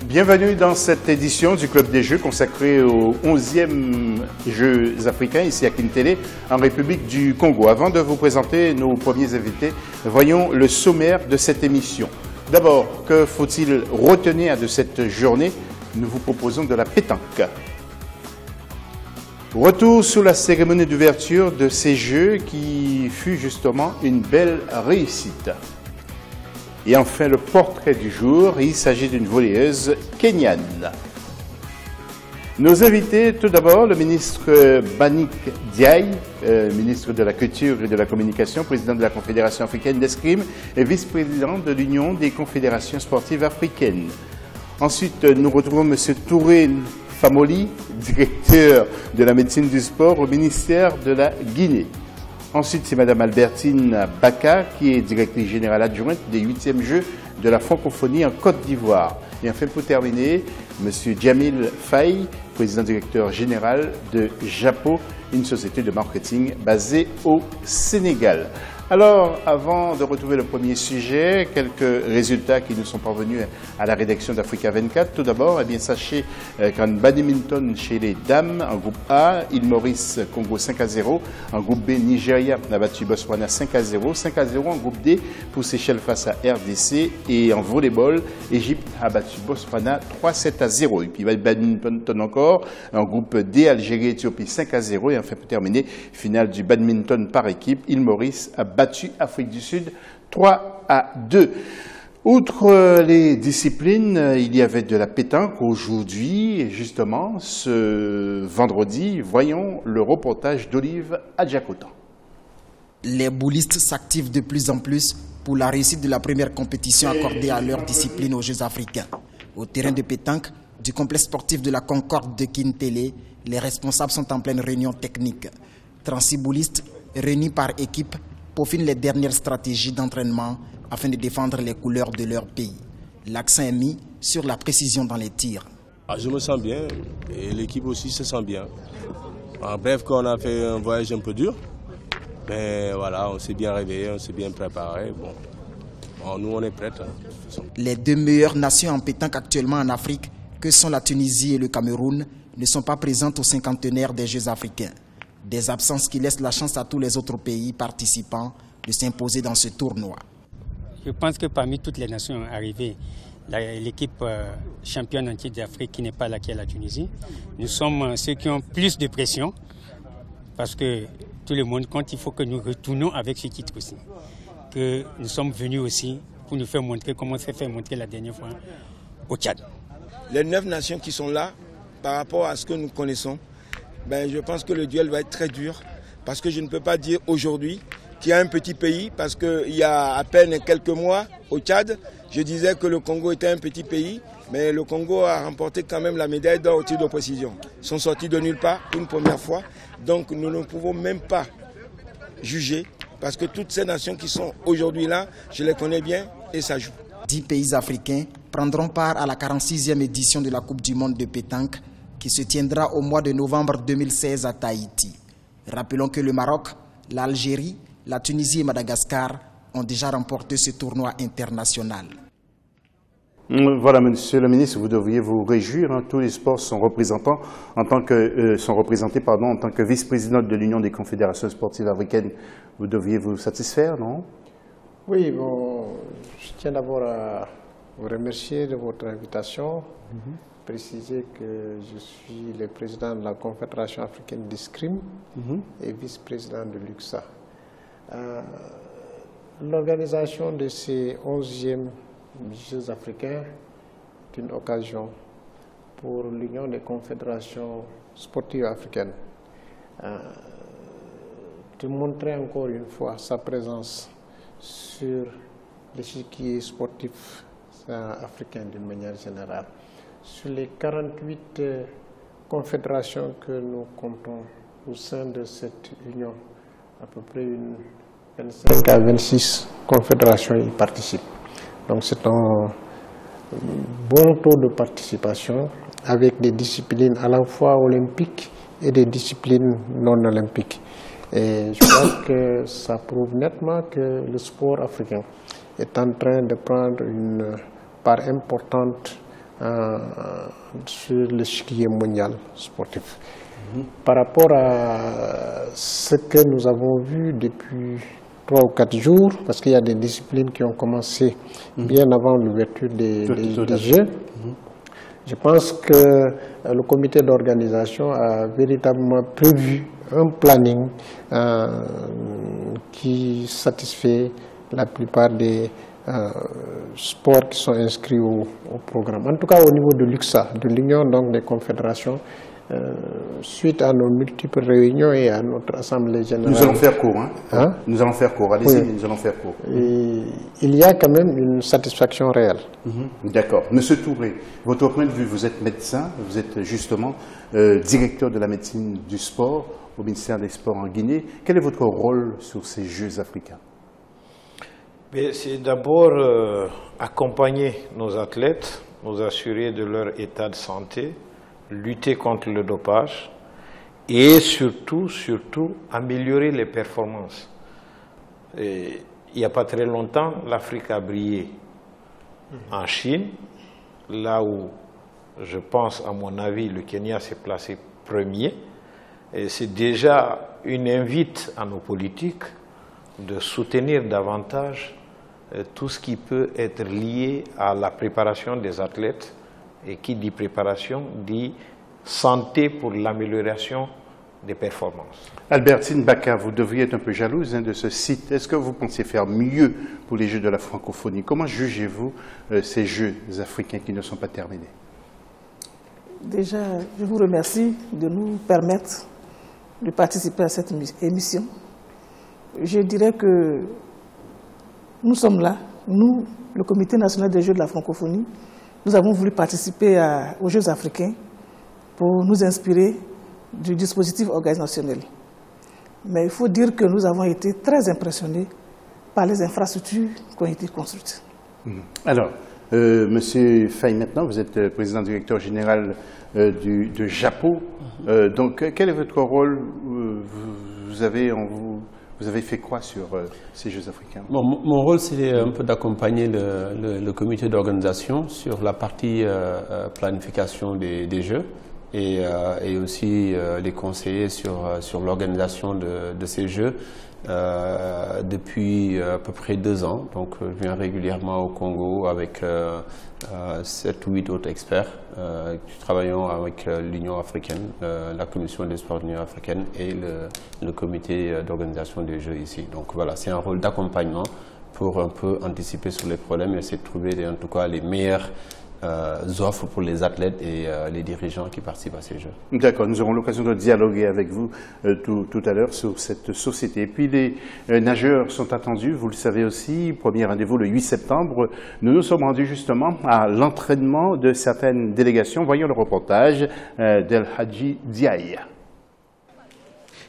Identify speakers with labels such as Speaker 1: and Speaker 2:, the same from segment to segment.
Speaker 1: Bienvenue dans cette édition du Club des Jeux consacrée aux 11e Jeux africains ici à Kintélé, en République du Congo. Avant de vous présenter nos premiers invités, voyons le sommaire de cette émission. D'abord, que faut-il retenir de cette journée? Nous vous proposons de la pétanque. Retour sur la cérémonie d'ouverture de ces Jeux qui fut justement une belle réussite. Et enfin, le portrait du jour, il s'agit d'une volleyeuse kenyane. Nos invités, tout d'abord, le ministre Banik Diaye, ministre de la Culture et de la Communication, président de la Confédération africaine d'escrime et vice-président de l'Union des confédérations sportives africaines. Ensuite, nous retrouvons M. Touré Famoli, directeur de la médecine du sport au ministère de la Guinée. Ensuite, c'est Mme Albertine Baka, qui est directrice générale adjointe des 8e Jeux de la francophonie en Côte d'Ivoire. Et enfin, pour terminer, M. Djamil Faye, président directeur général de Japo, une société de marketing basée au Sénégal. Alors, avant de retrouver le premier sujet, quelques résultats qui nous sont parvenus à la rédaction d'Africa 24. Tout d'abord, eh bien, sachez qu'en badminton chez les dames, en groupe A, île Maurice, Congo 5-0. En groupe B, Nigeria a battu Botswana 5-0. 5-0 en groupe D pour Seychelles face à RDC. Et en volleyball, Égypte a battu Botswana 3-7-0. Et puis, badminton encore, en groupe D, Algérie, Éthiopie 5-0. Et enfin, pour terminer, finale du badminton par équipe, île Maurice a battu Afrique du Sud 3-2. Outre les disciplines, il y avait de la pétanque aujourd'hui, et justement, ce vendredi, voyons le reportage d'Olive Adjakotan.
Speaker 2: Les boulistes s'activent de plus en plus pour la réussite de la première compétition accordée à leur discipline aux Jeux africains. Au terrain de pétanque du complexe sportif de la Concorde de Kintélé, les responsables sont en pleine réunion technique. 36 boulistes réunis par équipe peaufinent les dernières stratégies d'entraînement afin de défendre les couleurs de leur pays. L'accent est mis sur la précision dans les tirs.
Speaker 3: Je me sens bien et l'équipe aussi se sent bien. En bref, on a fait un voyage un peu dur, mais voilà, on s'est bien réveillé, on s'est bien préparé. Bon, nous on est prêts.
Speaker 2: Les deux meilleures nations en pétanque actuellement en Afrique, que sont la Tunisie et le Cameroun, ne sont pas présentes au cinquantenaire des Jeux africains. Des absences qui laissent la chance à tous les autres pays participants de s'imposer dans ce tournoi.
Speaker 4: Je pense que parmi toutes les nations arrivées, l'équipe championne en titre d'Afrique qui n'est pas là, qui est la Tunisie, nous sommes ceux qui ont plus de pression parce que tout le monde compte, il faut que nous retournions avec ce titre aussi. Que nous sommes venus aussi pour nous faire montrer comment on s'est fait montrer la dernière fois au Tchad.
Speaker 5: Les 9 nations qui sont là, par rapport à ce que nous connaissons, je pense que le duel va être très dur parce que je ne peux pas dire aujourd'hui qu'il y a un petit pays parce qu'il y a à peine quelques mois au Tchad, je disais que le Congo était un petit pays, mais le Congo a remporté quand même la médaille d'or au tir de précision. Ils sont sortis de nulle part une première fois, donc nous ne pouvons même pas juger parce que toutes ces nations qui sont aujourd'hui là, je les connais bien et ça joue.
Speaker 2: 10 pays africains prendront part à la 46e édition de la Coupe du monde de pétanque qui se tiendra au mois de novembre 2016 à Tahiti. Rappelons que le Maroc, l'Algérie, la Tunisie et Madagascar ont déjà remporté ce tournoi international.
Speaker 1: Voilà, monsieur le ministre, vous devriez vous réjouir. Tous les sports sont représentés en tant que vice-président de l'Union des confédérations sportives africaines. Vous devriez vous satisfaire, non?
Speaker 6: Oui, je tiens d'abord à vous remercier de votre invitation. Préciser que je suis le président de la Confédération africaine d'escrime et vice-président de l'UCSA. L'organisation de ces 11e Jeux africains est une occasion pour l'Union des confédérations sportives africaines de montrer encore une fois sa présence sur l'échiquier sportif africain d'une manière générale. Sur les 48 confédérations que nous comptons au sein de cette union, à peu près 25 à 26 confédérations y participent. Donc c'est un bon taux de participation avec des disciplines à la fois olympiques et des disciplines non olympiques. Et je crois que ça prouve nettement que le sport africain est en train de prendre une part importante sur l'échiquier mondial sportif. Par rapport à ce que nous avons vu depuis 3 ou 4 jours, parce qu'il y a des disciplines qui ont commencé bien avant l'ouverture des Jeux, je pense que le comité d'organisation a véritablement prévu un planning qui satisfait la plupart des sports qui sont inscrits au programme. En tout cas au niveau de l'UCSA, de l'Union donc des confédérations, suite à nos multiples réunions et à notre assemblée générale.
Speaker 1: Nous allons faire court, hein? Nous allons faire court, allez-y, oui. Nous allons faire court.
Speaker 6: Et il y a quand même une satisfaction réelle.
Speaker 1: D'accord. Monsieur Touré, votre point de vue, vous êtes médecin, vous êtes justement directeur de la médecine du sport au ministère des Sports en Guinée. Quel est votre rôle sur ces Jeux africains?
Speaker 7: C'est d'abord accompagner nos athlètes, nous assurer de leur état de santé, lutter contre le dopage et surtout améliorer les performances. Et il n'y a pas très longtemps, l'Afrique a brillé en Chine, là où je pense, à mon avis, le Kenya s'est placé premier. Et c'est déjà une invite à nos politiques de soutenir davantage tout ce qui peut être lié à la préparation des athlètes. Et qui dit préparation, dit santé pour l'amélioration des performances.
Speaker 1: Albertine Baka, vous devriez être un peu jalouse de ce site. Est-ce que vous pensez faire mieux pour les Jeux de la francophonie? Comment jugez-vous ces Jeux africains qui ne sont pas terminés?
Speaker 8: Déjà, je vous remercie de nous permettre de participer à cette émission. Je dirais que nous sommes là, nous, le Comité national des Jeux de la francophonie. Nous avons voulu participer aux Jeux africains pour nous inspirer du dispositif organisationnel. Mais il faut dire que nous avons été très impressionnés par les infrastructures qui ont été construites.
Speaker 1: Alors, Monsieur Faye, maintenant, vous êtes président directeur général de JAPO. Donc, quel est votre rôle? Vous avez fait quoi sur ces Jeux africains?
Speaker 9: Mon rôle, c'est un peu d'accompagner le comité d'organisation sur la partie planification des Jeux et aussi les conseiller sur l'organisation de ces Jeux depuis à peu près 2 ans. Donc, je viens régulièrement au Congo avec 7 ou 8 autres experts. Travaillons avec l'Union africaine, la Commission des sports de l'Union africaine et le comité d'organisation des Jeux ici. Donc voilà, c'est un rôle d'accompagnement pour un peu anticiper sur les problèmes et essayer de trouver en tout cas les meilleures offres pour les athlètes et les dirigeants qui participent à ces Jeux. D'accord,
Speaker 1: nous aurons l'occasion de dialoguer avec vous tout à l'heure sur cette société. Et puis les nageurs sont attendus, vous le savez aussi, premier rendez-vous le 8 septembre. Nous nous sommes rendus justement à l'entraînement de certaines délégations. Voyons le reportage d'El Hadji Diaye.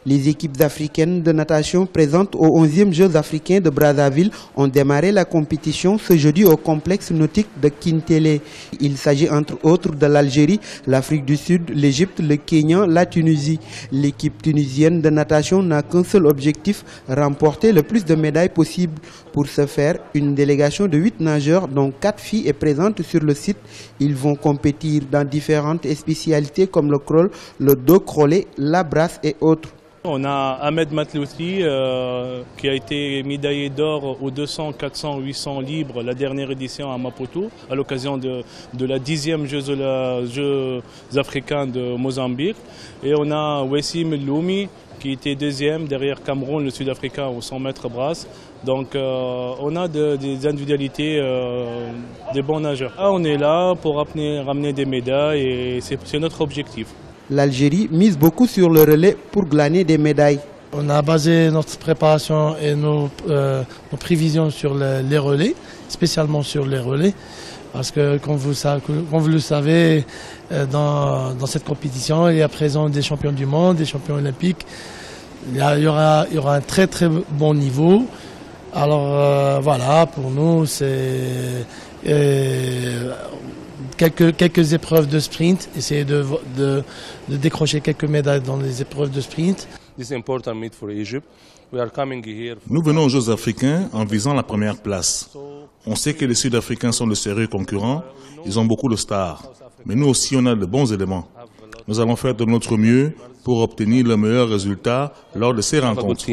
Speaker 10: Les équipes africaines de natation présentes aux 11e Jeux africains de Brazzaville ont démarré la compétition ce jeudi au complexe nautique de Kintélé. Il s'agit entre autres de l'Algérie, l'Afrique du Sud, l'Égypte, le Kenya, la Tunisie. L'équipe tunisienne de natation n'a qu'un seul objectif, remporter le plus de médailles possible. Pour ce faire, une délégation de 8 nageurs, dont 4 filles, est présente sur le site. Ils vont compétir dans différentes spécialités comme le crawl, le dos crawlé, la brasse et autres.
Speaker 11: On a Ahmed Matlouti qui a été médaillé d'or aux 200, 400, 800 libres la dernière édition à Maputo à l'occasion de la 10e Jeux africains de Mozambique. Et on a Wessim Loumi qui était 2e derrière Cameroun, le Sud-Africain au 100 mètres brasse. Donc on a des individualités, des bons nageurs. On est là pour ramener des médailles et c'est notre objectif.
Speaker 10: L'Algérie mise beaucoup sur le relais pour glaner des médailles.
Speaker 12: On a basé notre préparation et nos prévisions sur les relais, spécialement sur les relais. Parce que, comme vous le savez, dans cette compétition, il y a présent des champions du monde, des champions olympiques. Il y aura un très très bon niveau. Alors voilà, pour nous, c'est quelques épreuves de sprint, essayer de décrocher quelques médailles dans les épreuves de sprint.
Speaker 13: Nous venons aux Jeux africains en visant la première place. On sait que les Sud-Africains sont de sérieux concurrents, ils ont beaucoup de stars. Mais nous aussi, on a de bons éléments. Nous allons faire de notre mieux pour obtenir le meilleur résultat lors de ces rencontres.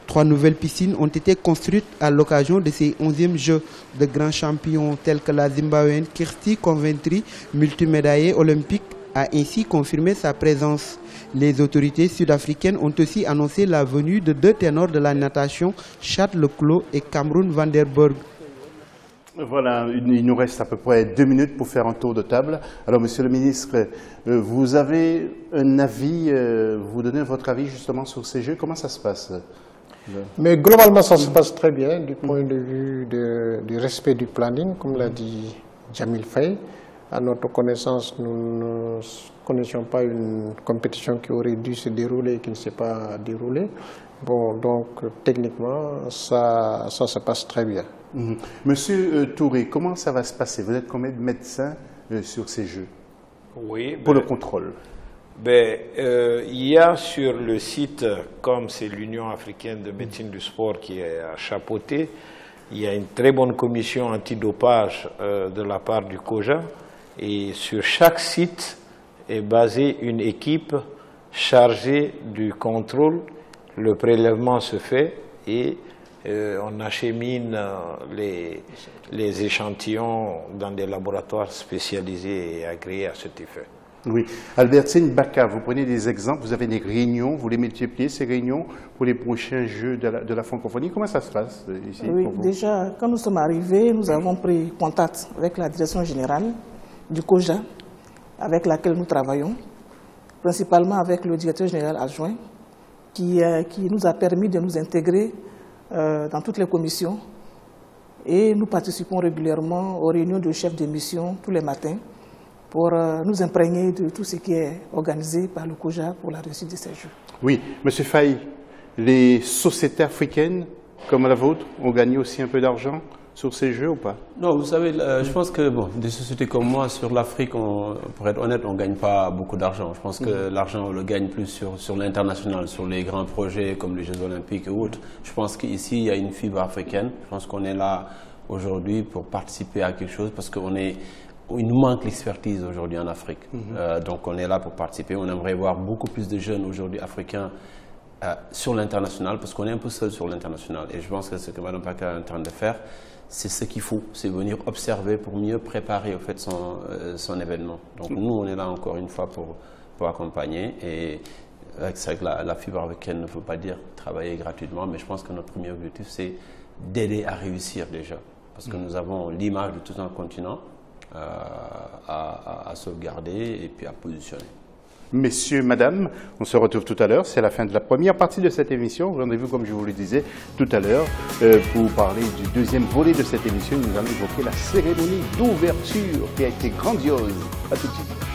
Speaker 10: 3 nouvelles piscines ont été construites à l'occasion de ces 11e Jeux de grands champions tels que la Zimbabwéenne Kirsty Coventry, multimédaillée olympique, a ainsi confirmé sa présence. Les autorités sud-africaines ont aussi annoncé la venue de 2 ténors de la natation, Chad Leclos et Cameron Van Der Burg.
Speaker 1: Voilà, il nous reste à peu près 2 minutes pour faire un tour de table. Alors, Monsieur le Ministre, vous avez un avis, vous donnez votre avis justement sur ces Jeux. Comment ça se passe?
Speaker 6: Mais globalement, ça se passe très bien du point de vue du respect du planning, comme l'a dit Jamil Faye. À notre connaissance, nous ne connaissions pas une compétition qui aurait dû se dérouler et qui ne s'est pas déroulée. Bon, donc techniquement, ça se passe très bien.
Speaker 1: Monsieur Touré, comment ça va se passer? Vous êtes combien de médecins sur ces Jeux?
Speaker 7: Oui,
Speaker 1: pour le contrôle?
Speaker 7: Il y a sur le site, comme c'est l'Union africaine de médecine du sport qui est à chapeauter, il y a une très bonne commission antidopage de la part du COJA. Et sur chaque site est basée une équipe chargée du contrôle. Le prélèvement se fait et on achemine les échantillons dans des laboratoires spécialisés et agréés à cet effet.
Speaker 1: Oui. Albertine Baka, vous prenez des exemples, vous avez des réunions, vous les multipliez, ces réunions, pour les prochains Jeux de la francophonie. Comment ça se passe ici?
Speaker 8: Oui, déjà, quand nous sommes arrivés, nous avons pris contact avec la direction générale du COJA, avec laquelle nous travaillons, principalement avec le directeur général adjoint, qui nous a permis de nous intégrer dans toutes les commissions. Et nous participons régulièrement aux réunions de chefs de mission tous les matins, pour nous imprégner de tout ce qui est organisé par le COJA pour la réussite de ces Jeux. Oui, M. Faye, les sociétés africaines comme la vôtre ont gagné aussi un peu d'argent sur ces Jeux ou pas?
Speaker 9: Non, vous savez, je pense que des sociétés comme moi, sur l'Afrique, pour être honnête, on ne gagne pas beaucoup d'argent. Je pense que l'argent, on le gagne plus sur l'international, sur les grands projets comme les Jeux Olympiques et autres. Je pense qu'ici, il y a une fibre africaine. Je pense qu'on est là aujourd'hui pour participer à quelque chose parce il nous manque l'expertise aujourd'hui en Afrique. Donc on est là pour participer. On aimerait voir beaucoup plus de jeunes aujourd'hui africains sur l'international parce qu'on est un peu seul sur l'international. Et je pense que ce que Mme Baka est en train de faire, c'est ce qu'il faut. C'est venir observer pour mieux préparer au fait son événement. Donc nous, on est là encore une fois pour accompagner. Et c'est vrai que la fibre africaine ne veut pas dire travailler gratuitement, mais je pense que notre premier objectif, c'est d'aider à réussir déjà. Parce que nous avons l'image de tout un continent à sauvegarder et puis à positionner.
Speaker 1: Messieurs, madame, on se retrouve tout à l'heure. C'est la fin de la première partie de cette émission. Rendez-vous, comme je vous le disais tout à l'heure, pour parler du deuxième volet de cette émission. Nous allons évoquer la cérémonie d'ouverture qui a été grandiose. À tout de suite.